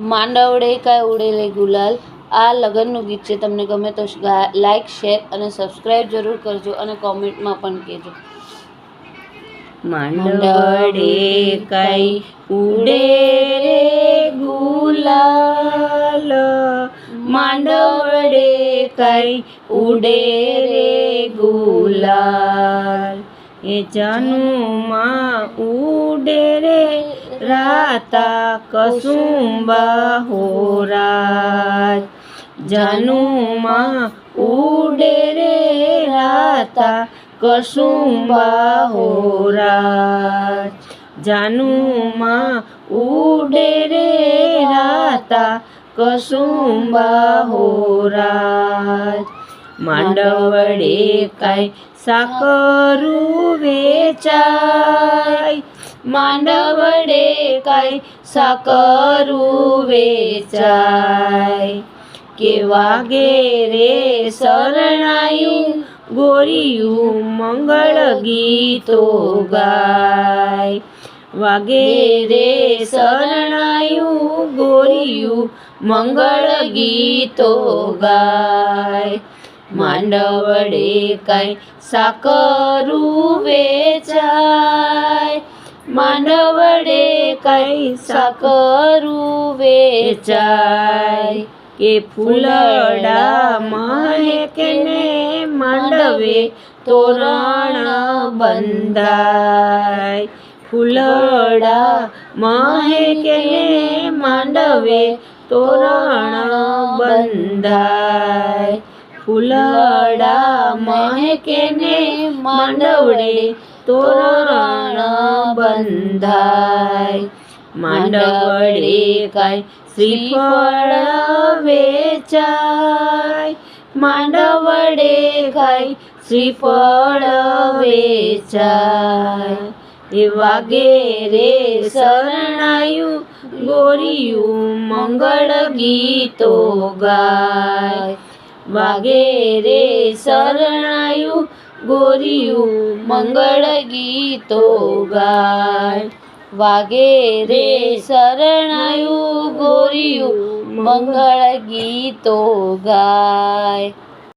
માંડવડે કાંઈ ઉડેલે ગુલાલ આ લગ્નનું ગીત છે. તમને ગમે તો લાઈક, શેર અને સબસ્ક્રાઈબ જરૂર કરજો અને કોમેન્ટમાં પણ કહેજો. માંડવડે કાંઈ ઉડે રે ગુલાલ, માંડવડે કાંઈ ઉડે રે ગુલાલ, એ જાનુમાં ઉડે રે રાતા કસુંબા હોરાજ, જાનુમાં ઉડે રે રાતા કસુંબા હોરાજ, જાનુમાં ઉડે રે રાતા કસુંબા હોરાજ. માંડવડે કાંઈ સાકરું વેચાય, માંડવડે કાંઈ સાકરું વેચાય, કે વાગે રે શરણાયું ગોરિયું મંગળ ગીતો ગાય, વાગે રે શરણાયું ગોરિયું મંગળ ગીતો ગાય. માંડવડે કાંઈ સાકરું વેચાય, માંડવડે કાંઈ સાકરું વેચાય, કે ફૂલડા મહેકે ને માંડવે તોરણ બંધાય, ફૂલડા મહેકે ને માંડવે તોરણ બંધાય, ફૂલડા મહેકે ને માંડવડે તોરણ બંધાય. માંડવડે કાંઈ શ્રીફળ વેચાય, માંડવડે કાંઈ શ્રીફળ વેચાય, એ વાગે રે શરણાયું ગોરિયું મંગળ ગીતો ગાય, વાગે રે શરણાયું ગોરિયું મંગળ ગીતો ગાય, વાગે રે શરણાયું ગોરિયું મંગળ ગીતો ગાય.